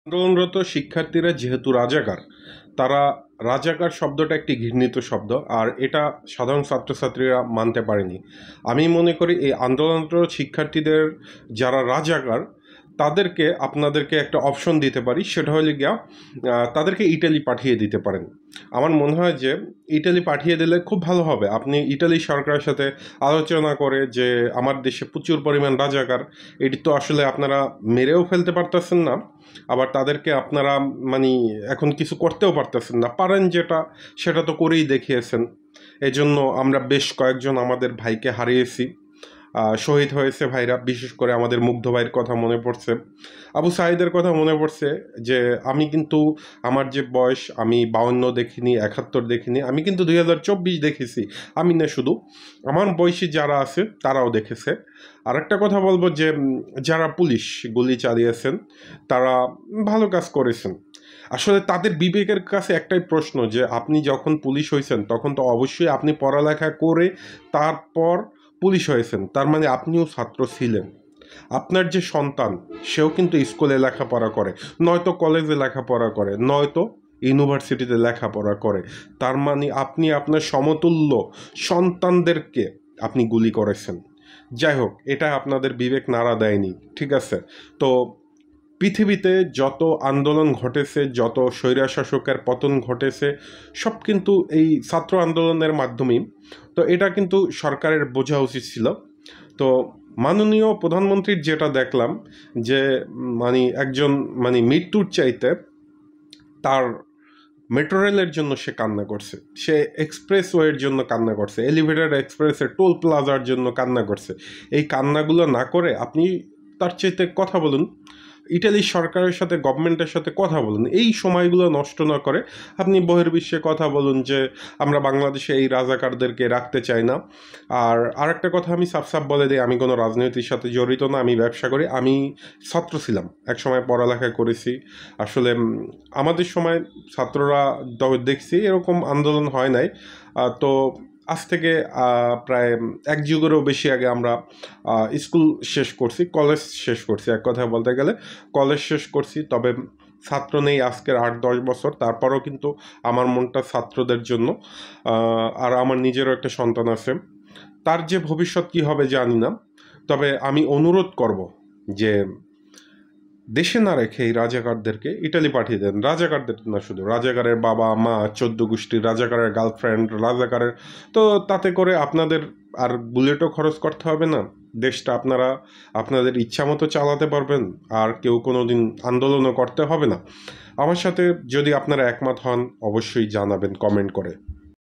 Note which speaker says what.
Speaker 1: আন্দোলনরত শিক্ষার্থীরা যেহেতু রাজাকার, তারা রাজাকার শব্দটা একটি ঘৃণিত শব্দ, আর এটা সাধারণ ছাত্রছাত্রীরা মানতে পারেনি। আমি মনে করি এই আন্দোলনরত শিক্ষার্থীদের যারা রাজাকার তাদেরকে আপনাদেরকে একটা অপশন দিতে পারি, সেটা হলে গিয়া তাদেরকে ইটালি পাঠিয়ে দিতে পারেন। আমার মনে হয় যে ইটালি পাঠিয়ে দিলে খুব ভালো হবে। আপনি ইটালি সরকারের সাথে আলোচনা করে যে আমার দেশে প্রচুর পরিমাণ রাজাকার, এটি তো আসলে আপনারা মেরেও ফেলতে পারতেছেন না, আবার তাদেরকে আপনারা মানে এখন কিছু করতেও পারতেছেন না, পারেন যেটা সেটা তো করেই দেখিয়েছেন। এজন্য আমরা বেশ কয়েকজন আমাদের ভাইকে হারিয়েছি, শহীদ হয়েছে ভাইরা। বিশেষ করে আমাদের মুগ্ধ ভাইয়ের কথা মনে পড়ছে, আবু সাঈদের কথা মনে পড়ছে। যে আমি কিন্তু আমার যে বয়স, আমি 52 দেখিনি, 71 দেখিনি, আমি কিন্তু 2024 দেখেছি। আমি না, শুধু আমার বয়সী যারা আছে তারাও দেখেছে। আর একটা কথা বলবো যে যারা পুলিশ গুলি চালিয়েছেন তারা ভালো কাজ করেছেন। আসলে তাদের বিবেকের কাছে একটাই প্রশ্ন, যে আপনি যখন পুলিশ হয়েছেন তখন তো অবশ্যই আপনি পড়ালেখা করে তারপর পুলিশ হয়েছেন, তার মানে আপনিও ছাত্র ছিলেন। আপনার যে সন্তান, সেও কিন্তু স্কুলে লেখাপড়া করে, নয়তো কলেজে লেখাপড়া করে, নয়তো ইউনিভার্সিটিতে লেখাপড়া করে। তার মানে আপনি আপনার সমতুল্য সন্তানদেরকে আপনি গুলি করেছেন। যাই হোক, এটা আপনাদের বিবেক নাড়া দেয়নি, ঠিক আছে? তো পৃথিবীতে যত আন্দোলন ঘটেছে, যত স্বৈরশাসকের পতন ঘটেছে, সব কিন্তু এই ছাত্র আন্দোলনের মাধ্যমেই। তো এটা কিন্তু সরকারের বোঝা উচিত ছিল। তো মাননীয় প্রধানমন্ত্রীর যেটা দেখলাম, যে মানে একজন মানে মৃত্যুর চাইতে তার মেট্রো রেলের জন্য সে কান্না করছে, সে এক্সপ্রেসওয়ের জন্য কান্না করছে, এলিভেটেড এক্সপ্রেসের টোল প্লাজার জন্য কান্না করছে। এই কান্নাগুলো না করে আপনি তার চাইতে কথা বলুন, ইটালির সরকারের সাথে, গভর্নমেন্টের সাথে কথা বলুন। এই সময়গুলো নষ্ট না করে আপনি বহির্বিশ্বে কথা বলুন যে আমরা বাংলাদেশে এই রাজাকারদেরকে রাখতে চাই না। আর আরেকটা কথা আমি সাফ সাফ বলে দিই, আমি কোনো রাজনীতির সাথে জড়িত না, আমি ব্যবসা করি। আমি ছাত্র ছিলাম, এক সময় পড়ালেখা করেছি। আসলে আমাদের সময় ছাত্ররা দেখছি এরকম আন্দোলন হয় নাই। তো আজ থেকে প্রায় এক যুগেরও বেশি আগে আমরা স্কুল শেষ করছি, কলেজ শেষ করছি, এক কথায় বলতে গেলে কলেজ শেষ করছি। তবে ছাত্র নেই আজকের 8-10 বছর, তারপরও কিন্তু আমার মনটা ছাত্রদের জন্য। আর আমার নিজেরও একটা সন্তান আছে, তার যে ভবিষ্যৎ কী হবে জানি না। তবে আমি অনুরোধ করব যে দেশে না রেখে এই রাজাকারদেরকে ইটালি পাঠিয়ে দেন। রাজাকারদের না, শুধু রাজাকারের বাবা মা, 14 গোষ্ঠী, রাজাকারের গার্লফ্রেন্ড, রাজাকারের। তো তাতে করে আপনাদের আর বুলেটও খরচ করতে হবে না, দেশটা আপনারা আপনাদের ইচ্ছা মতো চালাতে পারবেন, আর কেউ কোনো দিন আন্দোলনও করতে হবে না। আমার সাথে যদি আপনারা একমত হন, অবশ্যই জানাবেন কমেন্ট করে।